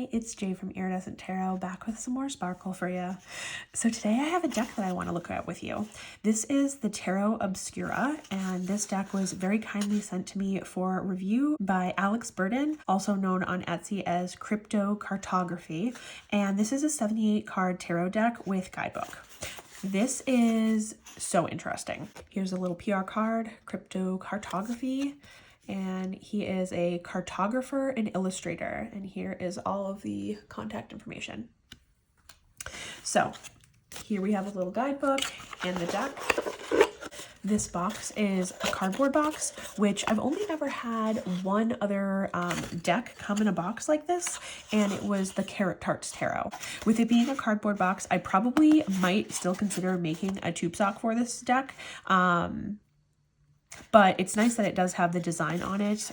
Hi, it's Jay from Iridescent Tarot, back with some more sparkle for you. So today I have a deck that I want to look at with you. This is the Tarot Obscura, and this deck was very kindly sent to me for review by Alex Burden, also known on Etsy as Cryptocartography, and this is a 78 card tarot deck with guidebook. This is so interesting. Here's a little PR card, Cryptocartography. And he is a cartographer and illustrator. And here is all of the contact information. So here we have a little guidebook and the deck. This box is a cardboard box, which I've only ever had one other deck come in a box like this, and it was the Carrot Tarts Tarot. With it being a cardboard box, I probably might still consider making a tube sock for this deck. But it's nice that it does have the design on it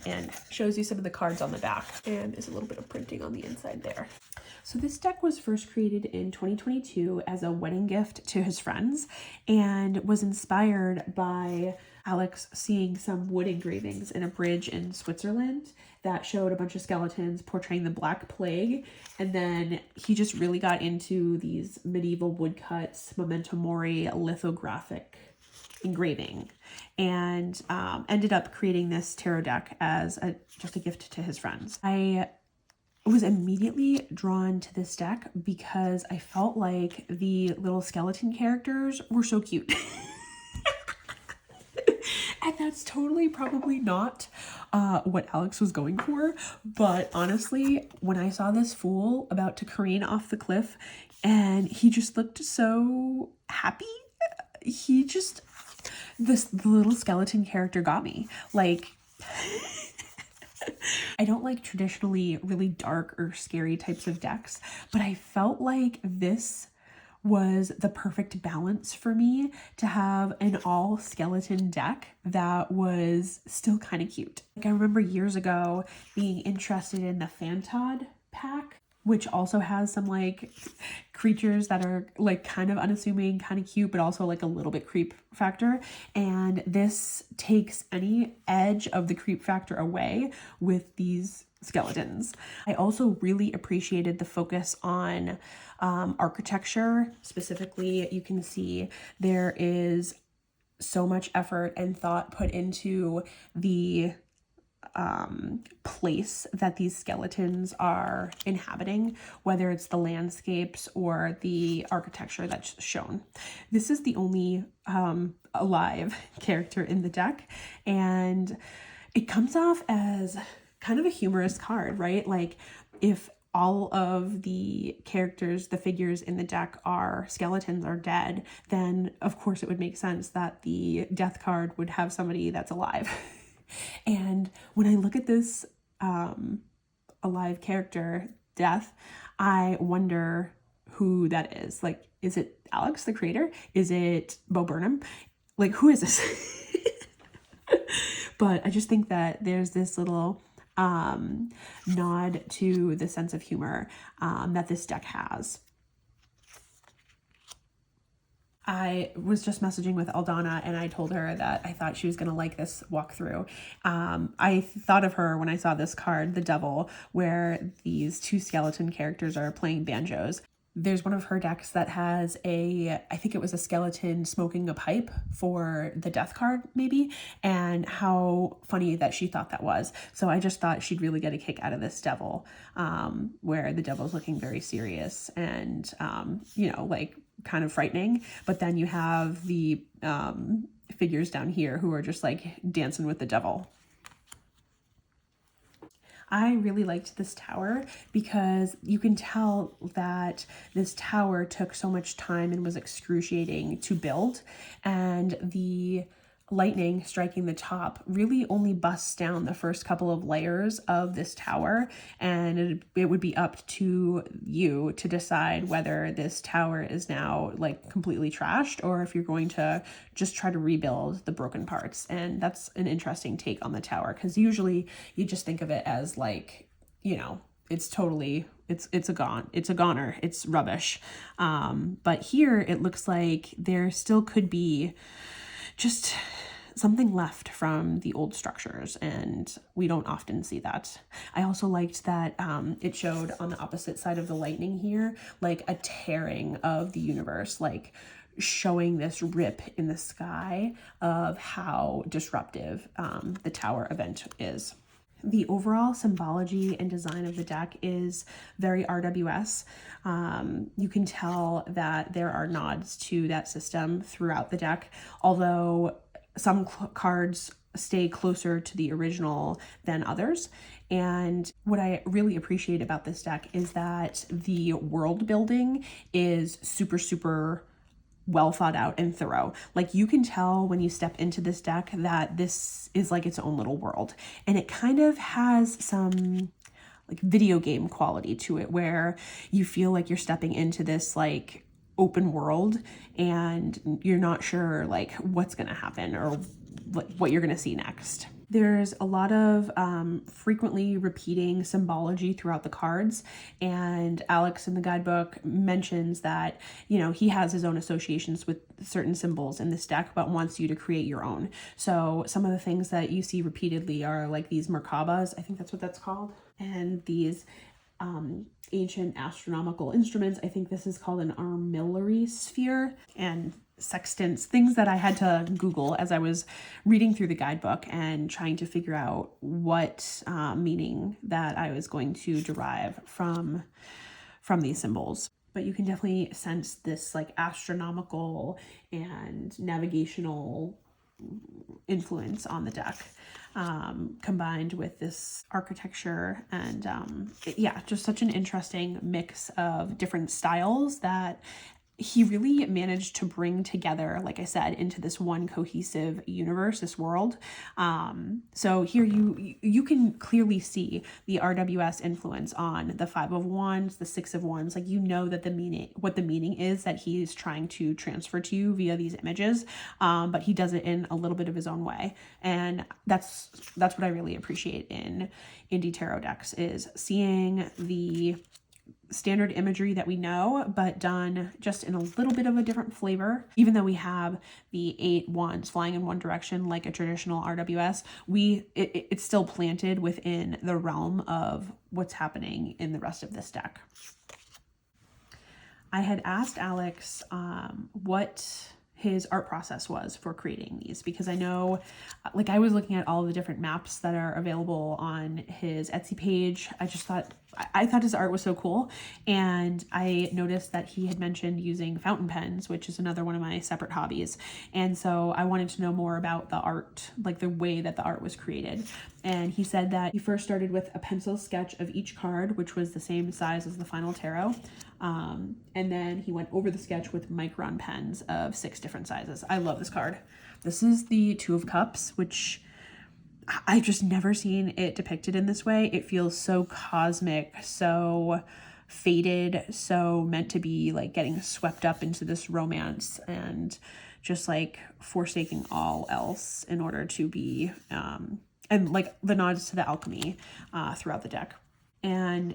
and shows you some of the cards on the back. And there's a little bit of printing on the inside there. So this deck was first created in 2022 as a wedding gift to his friends and was inspired by Alex seeing some wood engravings in a bridge in Switzerland that showed a bunch of skeletons portraying the Black Plague. And then he just really got into these medieval woodcuts, memento mori, lithographic engraving, and ended up creating this tarot deck as just a gift to his friends. I was immediately drawn to this deck because I felt like the little skeleton characters were so cute. And that's totally probably not what Alex was going for. But honestly, when I saw this fool about to careen off the cliff and he just looked so happy, the little skeleton character got me. Like, I don't like traditionally really dark or scary types of decks, but I felt like this was the perfect balance for me to have an all skeleton deck that was still kind of cute. Like, I remember years ago being interested in the Fantod pack, which also has some like creatures that are like kind of unassuming, kind of cute, but also like a little bit creep factor. And this takes any edge of the creep factor away with these skeletons. I also really appreciated the focus on architecture. Specifically, you can see there is so much effort and thought put into the place that these skeletons are inhabiting, whether it's the landscapes or the architecture that's shown. This is the only alive character in the deck, and it comes off as kind of a humorous card, right? Like, if all of the characters, the figures in the deck are skeletons, are dead, then of course it would make sense that the death card would have somebody that's alive. And when I look at this alive character, Death, I wonder who that is. Like, is it Alex, the creator? Is it Bo Burnham? Like, who is this? But I just think that there's this little nod to the sense of humor that this deck has. I was just messaging with Aldana and I told her that I thought she was going to like this walkthrough. I thought of her when I saw this card, the Devil, where these two skeleton characters are playing banjos. There's one of her decks that has I think it was a skeleton smoking a pipe for the death card maybe, and how funny that she thought that was. So I just thought she'd really get a kick out of this Devil, where the devil's looking very serious and, like kind of frightening. But then you have the figures down here who are just like dancing with the devil. I really liked this tower because you can tell that this tower took so much time and was excruciating to build, and the lightning striking the top really only busts down the first couple of layers of this tower, and it would be up to you to decide whether this tower is now like completely trashed or if you're going to just try to rebuild the broken parts. And that's an interesting take on the tower, because usually you just think of it as like, it's totally, it's a goner, it's rubbish. But here it looks like there still could be just something left from the old structures, and we don't often see that. I also liked that it showed on the opposite side of the lightning here, like a tearing of the universe, like showing this rip in the sky of how disruptive the tower event is. The overall symbology and design of the deck is very RWS. You can tell that there are nods to that system throughout the deck, although some cards stay closer to the original than others. And what I really appreciate about this deck is that the world building is super, super well thought out and thorough. Like, you can tell when you step into this deck that this is like its own little world, and it kind of has some like video game quality to it, where you feel like you're stepping into this like open world and you're not sure like what's going to happen or what you're going to see next. There's a lot of frequently repeating symbology throughout the cards, and Alex in the guidebook mentions that, you know, he has his own associations with certain symbols in this deck, but wants you to create your own. So some of the things that you see repeatedly are like these Merkabas, I think that's what that's called, and these ancient astronomical instruments. I think this is called an armillary sphere, and sextants, things that I had to Google as I was reading through the guidebook and trying to figure out what meaning that I was going to derive from these symbols. But you can definitely sense this like astronomical and navigational influence on the deck, combined with this architecture and yeah, just such an interesting mix of different styles that he really managed to bring together, like I said, into this one cohesive universe, this world. So here you can clearly see the RWS influence on the Five of Wands, the Six of Wands. Like, you know that what the meaning is that he's trying to transfer to you via these images, but he does it in a little bit of his own way. And that's what I really appreciate in indie tarot decks, is seeing the standard imagery that we know, but done just in a little bit of a different flavor. Even though we have the 8 wands flying in one direction like a traditional RWS, it's still planted within the realm of what's happening in the rest of this deck. I had asked Alex what his art process was for creating these, because I know, like, I was looking at all the different maps that are available on his Etsy page. I thought his art was so cool, and I noticed that he had mentioned using fountain pens, which is another one of my separate hobbies. And so I wanted to know more about the art, like the way that the art was created. And he said that he first started with a pencil sketch of each card, which was the same size as the final tarot. And then he went over the sketch with micron pens of 6 different sizes. I love this card. This is the Two of Cups, which I've just never seen it depicted in this way. It feels so cosmic, so faded, so meant to be like getting swept up into this romance and just like forsaking all else in order to be, and like the nods to the alchemy throughout the deck. And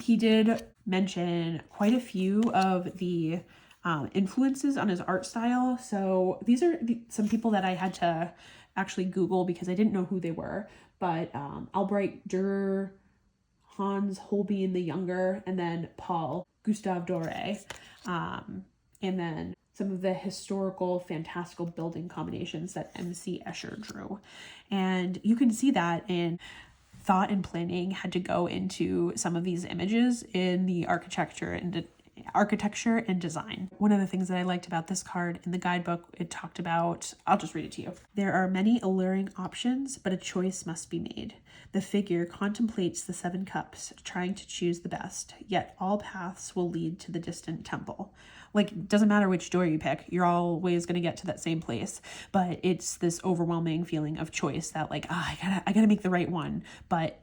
he did mention quite a few of the influences on his art style. So these are some people that I had to actually Google because I didn't know who they were. But Albrecht Dürer, Hans Holbein the Younger, and then Paul Gustave Doré. And then some of the historical, fantastical building combinations that M.C. Escher drew. And you can see that in thought and planning had to go into some of these images in the architecture and design. One of the things that I liked about this card in the guidebook, it talked about, I'll just read it to you. There are many alluring options, but a choice must be made. The figure contemplates the 7 cups, trying to choose the best, yet all paths will lead to the distant temple. Like, it doesn't matter which door you pick, you're always going to get to that same place. But it's this overwhelming feeling of choice that like, I gotta make the right one. But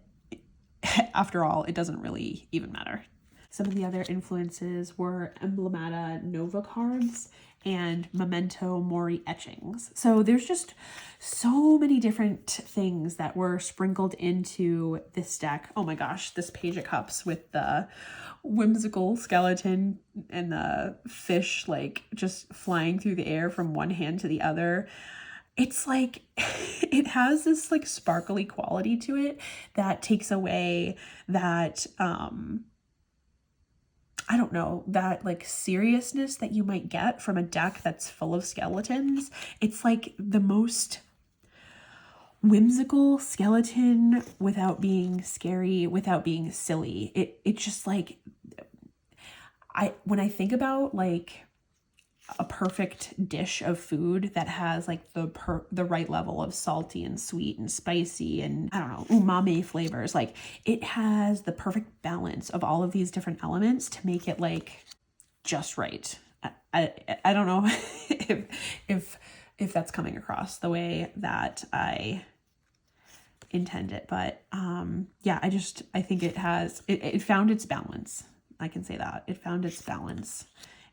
after all, it doesn't really even matter. Some of the other influences were Emblemata Nova cards and Memento Mori etchings. So there's just so many different things that were sprinkled into this deck. Oh my gosh, this Page of Cups with the whimsical skeleton and the fish like just flying through the air from one hand to the other. it's like, it has this like sparkly quality to it that takes away that, I don't know, that like seriousness that you might get from a deck that's full of skeletons. It's like the most whimsical skeleton without being scary, without being silly. It's just like, when I think about like a perfect dish of food that has like the right level of salty and sweet and spicy and, I don't know, umami flavors, like it has the perfect balance of all of these different elements to make it like just right. I don't know if that's coming across the way that I intend it, but yeah, I think it found its balance. I can say that it found its balance,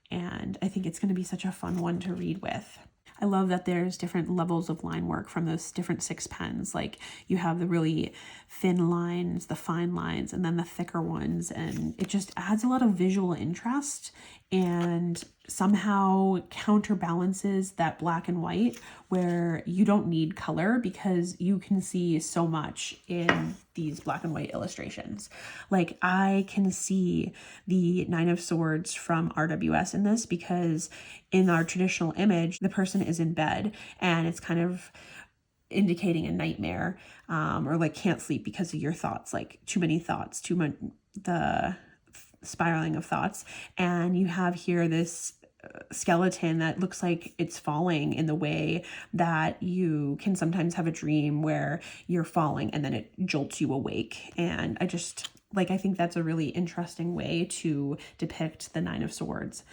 and I think it's going to be such a fun one to read with. I love that there's different levels of line work from those different 6 pens. Like you have the really thin lines, the fine lines, and then the thicker ones. And it just adds a lot of visual interest and somehow counterbalances that black and white where you don't need color because you can see so much in these black and white illustrations. Like I can see the 9 of Swords from RWS in this because in our traditional image, the person is in bed and it's kind of indicating a nightmare, or like can't sleep because of your thoughts, like too many thoughts, too much, the spiraling of thoughts. And you have here this skeleton that looks like it's falling in the way that you can sometimes have a dream where you're falling and then it jolts you awake. And I think that's a really interesting way to depict the 9 of Swords.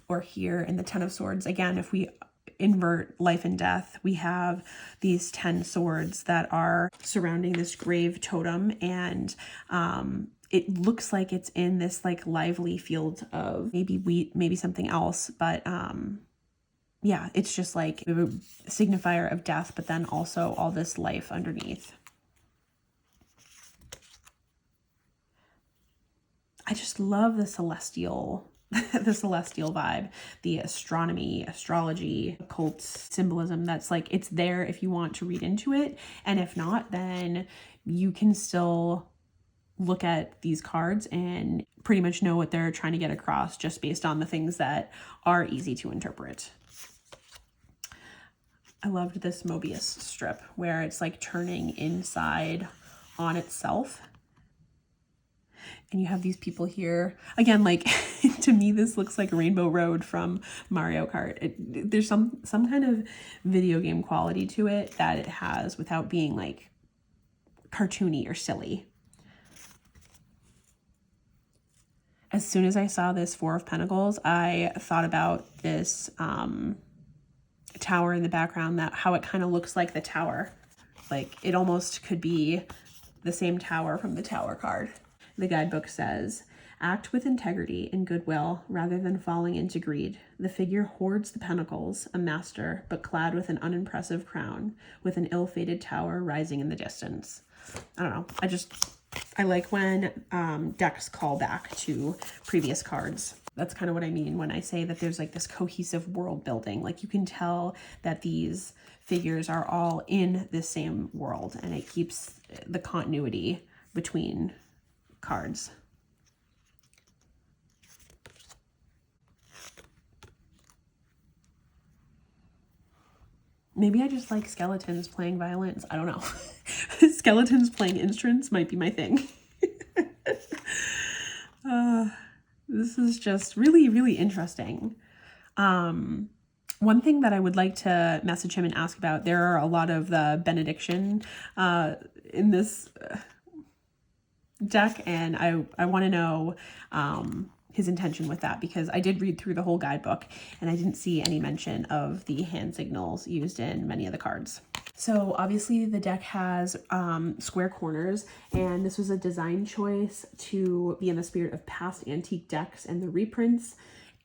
Or here in the 10 of Swords, again, if we invert life and death, we have these 10 swords that are surrounding this grave totem, and it looks like it's in this like lively field of maybe wheat, maybe something else, but yeah, it's just like a signifier of death, but then also all this life underneath. I just love the celestial vibe, the astronomy, astrology, occult symbolism that's like, it's there if you want to read into it. And if not, then you can still look at these cards and pretty much know what they're trying to get across just based on the things that are easy to interpret. I loved this Mobius strip where it's like turning inside on itself. And you have these people here. Again, like, to me, this looks like Rainbow Road from Mario Kart. There's some kind of video game quality to it that it has without being, like, cartoony or silly. As soon as I saw this 4 of Pentacles, I thought about this tower in the background, how it kind of looks like the tower. Like, it almost could be the same tower from the Tower card. The guidebook says, act with integrity and goodwill rather than falling into greed. The figure hoards the pentacles, a master, but clad with an unimpressive crown, with an ill-fated tower rising in the distance. I don't know. I like when decks call back to previous cards. That's kind of what I mean when I say that there's like this cohesive world building. Like you can tell that these figures are all in the same world, and it keeps the continuity between cards. Maybe I just like skeletons playing violins. I don't know. Skeletons playing instruments might be my thing. This is just really, really interesting. One thing that I would like to message him and ask about, there are a lot of the benediction in this deck, and I want to know his intention with that, because I did read through the whole guidebook and I didn't see any mention of the hand signals used in many of the cards. So obviously the deck has square corners, and this was a design choice to be in the spirit of past antique decks and the reprints.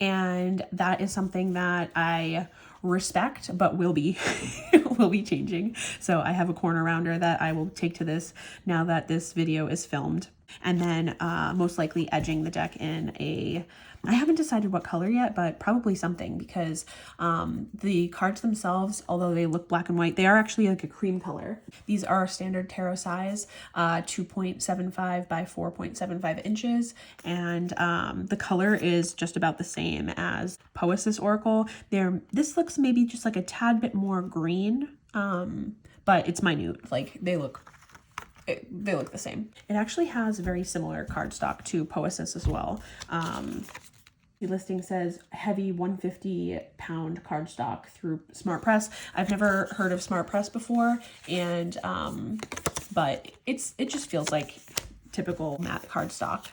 And that is something that I respect, but will be will be changing. So I have a corner rounder that I will take to this now that this video is filmed. And then most likely edging the deck in a, I haven't decided what color yet, but probably something, because the cards themselves, although they look black and white, they are actually like a cream color. These are standard tarot size, 2.75 by 4.75 inches. And the color is just about the same as Poesis Oracle. This looks maybe just like a tad bit more green, but it's minute. Like they look the same. It actually has very similar cardstock to Poesis as well. The listing says heavy 150 pound cardstock through Smart Press. I've never heard of Smart Press before, and but it just feels like typical matte cardstock.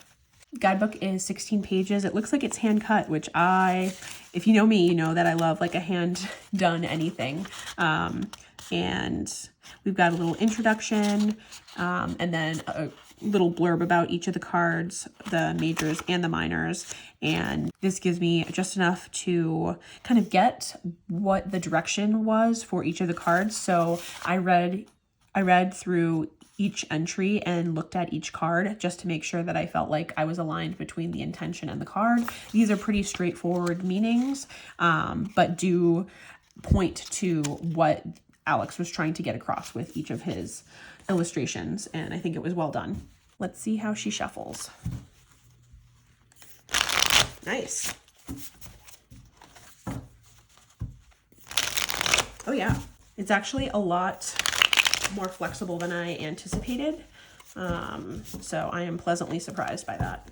Guidebook is 16 pages. It looks like it's hand cut, which if you know me, you know that I love like a hand done anything. And we've got a little introduction, and then a little blurb about each of the cards, the majors and the minors. And this gives me just enough to kind of get what the direction was for each of the cards. So I read through each entry and looked at each card just to make sure that I felt like I was aligned between the intention and the card. These are pretty straightforward meanings, but do point to what Alex was trying to get across with each of his illustrations, and I think it was well done. Let's see how she shuffles. Nice. Oh yeah, it's actually a lot more flexible than I anticipated, so I am pleasantly surprised by that.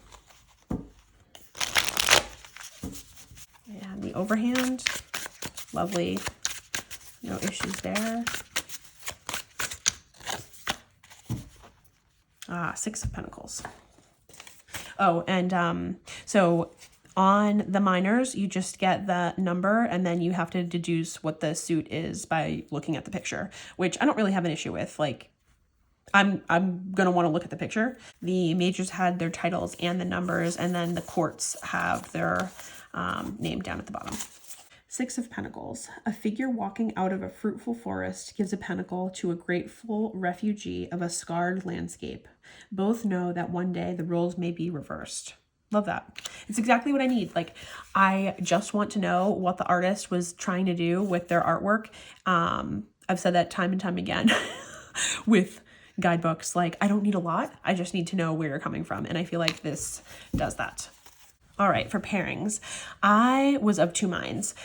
And the overhand, lovely. No issues there. Six of Pentacles. Oh, and so on the minors, you just get the number, and then you have to deduce what the suit is by looking at the picture, which I don't really have an issue with. Like, I'm gonna want to look at the picture. The majors had their titles and the numbers, and then the courts have their name down at the bottom. Six of Pentacles. A figure walking out of a fruitful forest gives a pentacle to a grateful refugee of a scarred landscape. Both know that one day the roles may be reversed. Love that. It's exactly what I need. Like, I just want to know what the artist was trying to do with their artwork. I've said that time and time again with guidebooks. Like, I don't need a lot. I just need to know where you're coming from. And I feel like this does that. All right, for pairings, I was of two minds.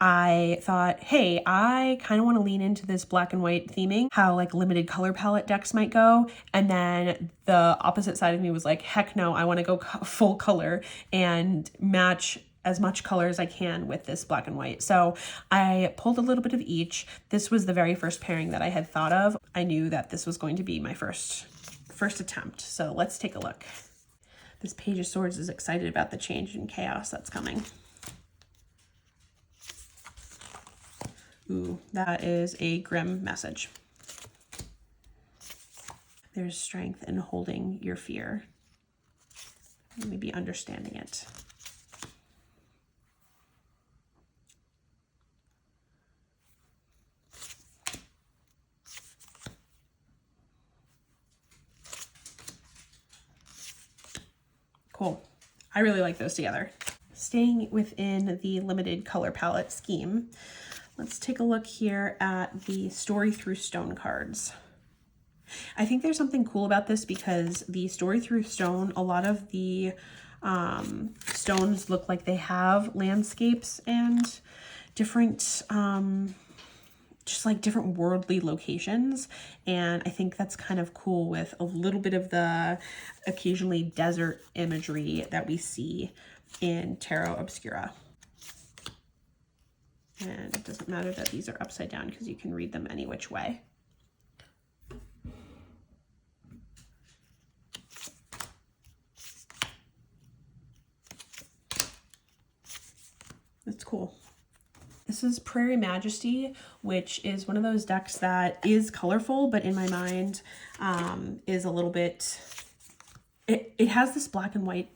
I thought, hey, I kind of want to lean into this black and white theming, how like limited color palette decks might go. And then the opposite side of me was like, heck no, I want to go full color and match as much color as I can with this black and white. So I pulled a little bit of each. This was the very first pairing that I had thought of. I knew that this was going to be my first attempt. So let's take a look. This Page of Swords is excited about the change and chaos that's coming. Ooh, that is a grim message. There's strength in holding your fear. Maybe understanding it. Cool. I really like those together. Staying within the limited color palette scheme, let's take a look here at the Story Through Stone cards. I think there's something cool about this because the Story Through Stone, a lot of the stones look like they have landscapes and different just like different worldly locations. And I think that's kind of cool with a little bit of the occasionally desert imagery that we see in Tarot Obscura. And it doesn't matter that these are upside down because you can read them any which way. That's cool. This is Prairie Majesty, which is one of those decks that is colorful, but in my mind is a little bit, it has this black and white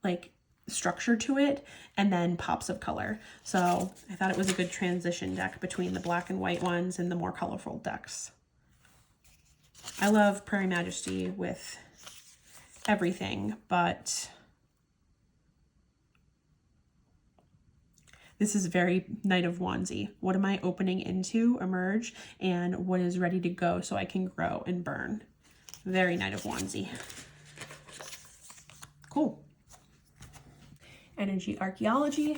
like structure to it, and then pops of color. So I thought it was a good transition deck between the black and white ones and the more colorful decks. I love Prairie Majesty with everything, but this is very Knight of Wandsy. What am I opening into, emerge, and what is ready to go so I can grow and burn? Very Knight of Wandsy. Cool. Energy Archaeology.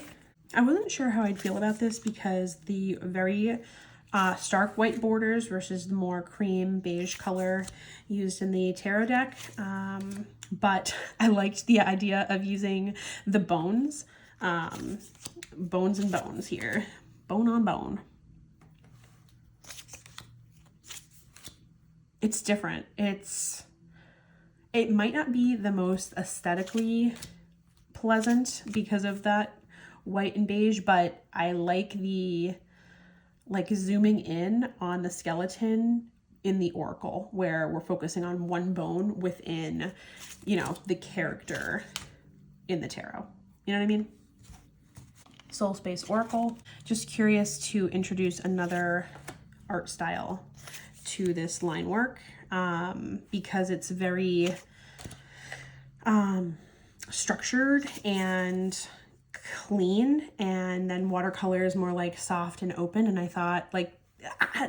I wasn't sure how I'd feel about this because the very stark white borders versus the more cream beige color used in the tarot deck. But I liked the idea of using the bones. Bones and bones here. Bone on bone. It's different. It might not be the most aesthetically pleasant because of that white and beige, but I like the zooming in on the skeleton in the oracle where we're focusing on one bone within, you know, the character in the tarot. You know what I mean? Soulspace Oracle. Just curious to introduce another art style to this line work because it's very structured and clean, and then watercolor is more like soft and open, and I thought like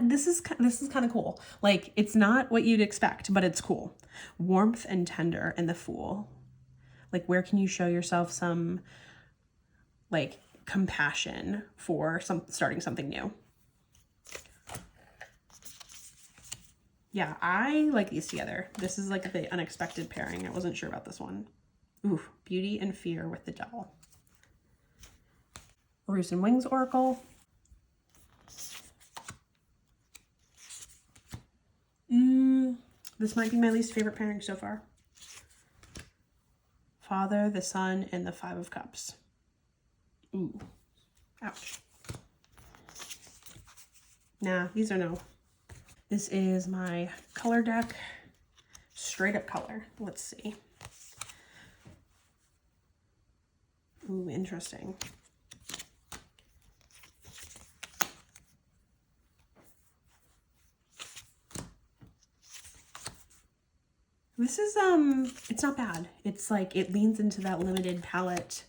this is kind of cool. Like it's not what you'd expect, but it's cool. Warmth and tender and the Fool. Like where can you show yourself some like compassion for starting something new? Yeah, I like these together. This is like the unexpected pairing. I wasn't sure about this one. Ooh, Beauty and Fear with the Devil. Roost and Wings Oracle. This might be my least favorite pairing so far. Father, the Sun, and the Five of Cups. Ooh, ouch. Nah, these are no. This is my color deck. Straight up color. Let's see. Ooh, interesting. This is, it's not bad. It's like, it leans into that limited palette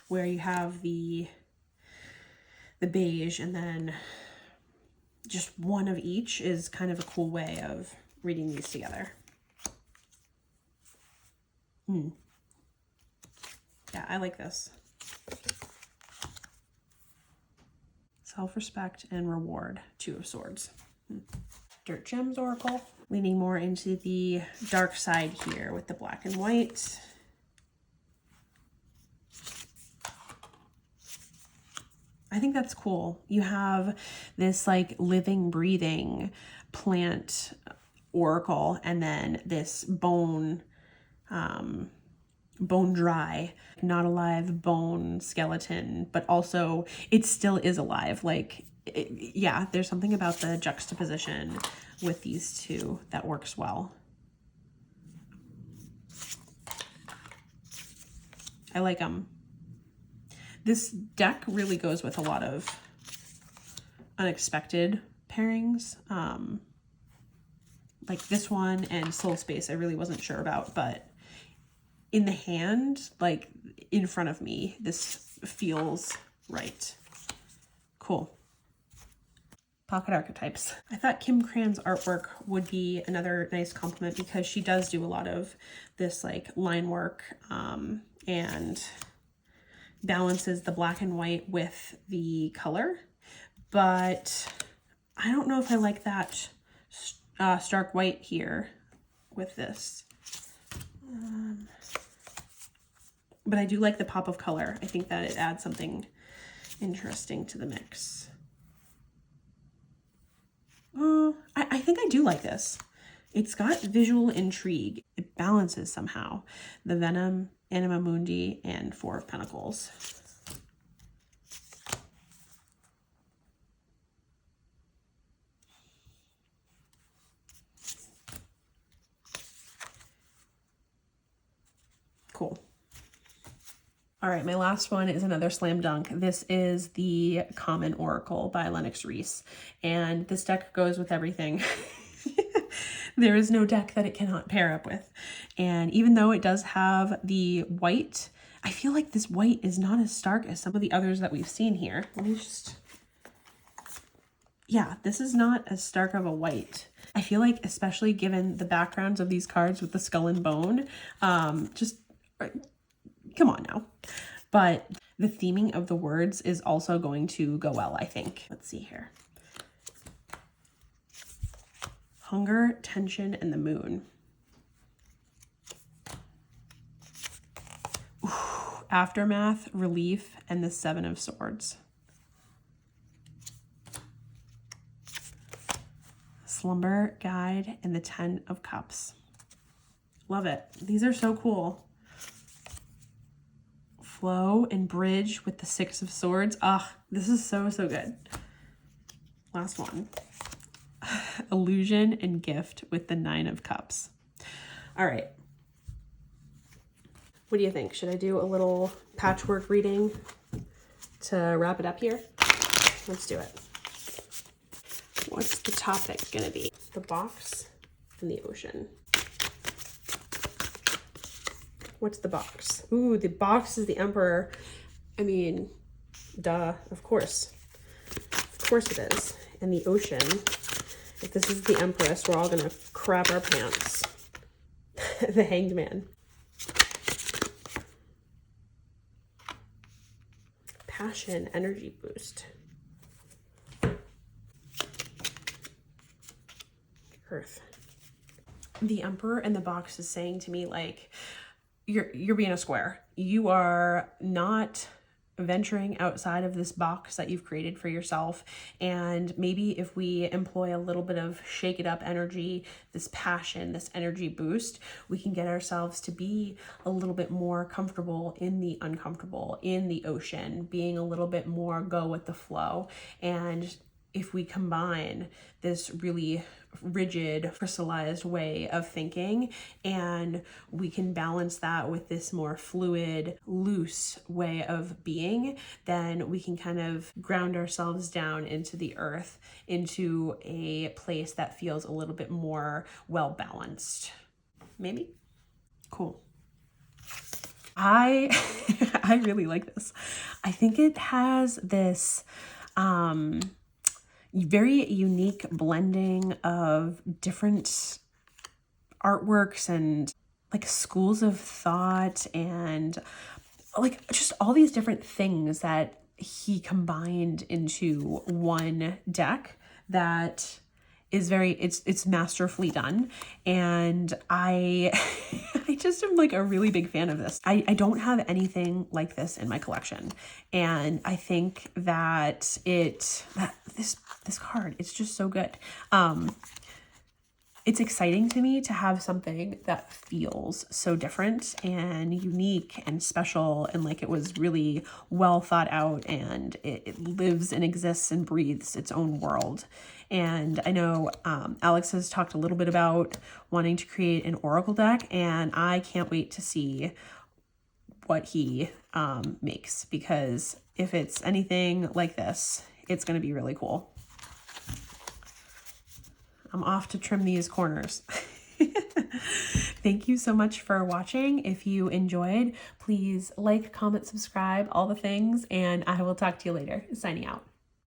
where you have the beige and then just one of each is kind of a cool way of reading these together. Yeah, I like this. Self-respect and reward, Two of Swords. Dirt Gems Oracle, leaning more into the dark side here with the black and white. I think that's cool. You have this like living, breathing plant oracle, and then this bone dry, not alive bone skeleton, but also it still is alive. Like, yeah, there's something about the juxtaposition with these two that works well. I like them. This deck really goes with a lot of unexpected pairings. Like this one and Soulspace, I really wasn't sure about, but in the hand, like in front of me, this feels right. Cool. Pocket Archetypes. I thought Kim Cran's artwork would be another nice compliment because she does do a lot of this like line work and balances the black and white with the color, but I don't know if I like that stark white here with this. But I do like the pop of color. I think that it adds something interesting to the mix. I think I do like this. It's got visual intrigue. It balances somehow the Venom, Anima Mundi, and Four of Pentacles. Cool. All right, my last one is another slam dunk. This is the Common Oracle by Lennox Reese, and this deck goes with everything. There is no deck that it cannot pair up with. And even though it does have the white, I feel like this white is not as stark as some of the others that we've seen here. Let me just... Yeah, this is not as stark of a white. I feel like, especially given the backgrounds of these cards with the skull and bone, just come on now. But the theming of the words is also going to go well, I think. Let's see here. Hunger, tension, and the moon. Ooh, aftermath, relief, and the Seven of Swords. Slumber, guide, and the Ten of Cups. Love it. These are so cool. Flow and bridge with the Six of Swords. Ah, this is so, so good. Last one. Illusion and gift with the Nine of Cups. All right. What do you think? Should I do a little patchwork reading to wrap it up here? Let's do it. What's the topic gonna be? The box and the ocean. What's the box? Ooh, the box is the Emperor. I mean, duh, of course. Of course it is. And the ocean, if this is the Empress, we're all gonna crap our pants. The Hanged Man. Passion, energy boost. Earth. The Emperor in the box is saying to me, like, you're being a square. You are not venturing outside of this box that you've created for yourself. And maybe if we employ a little bit of shake it up energy, this passion, this energy boost, we can get ourselves to be a little bit more comfortable in the uncomfortable, in the ocean, being a little bit more go with the flow. And if we combine this really rigid, crystallized way of thinking, and we can balance that with this more fluid, loose way of being, then we can kind of ground ourselves down into the earth, into a place that feels a little bit more well-balanced. Maybe? Cool. I really like this. I think it has this very unique blending of different artworks and like schools of thought and like just all these different things that he combined into one deck that is very, it's masterfully done. And I just am like a really big fan of this. I don't have anything like this in my collection. And I think that this card, it's just so good. It's exciting to me to have something that feels so different and unique and special, and like it was really well thought out, and it lives and exists and breathes its own world. And I know Alex has talked a little bit about wanting to create an oracle deck, and I can't wait to see what he makes, because if it's anything like this, it's going to be really cool. I'm off to trim these corners. Thank you so much for watching. If you enjoyed, please like, comment, subscribe, all the things, and I will talk to you later. Signing out.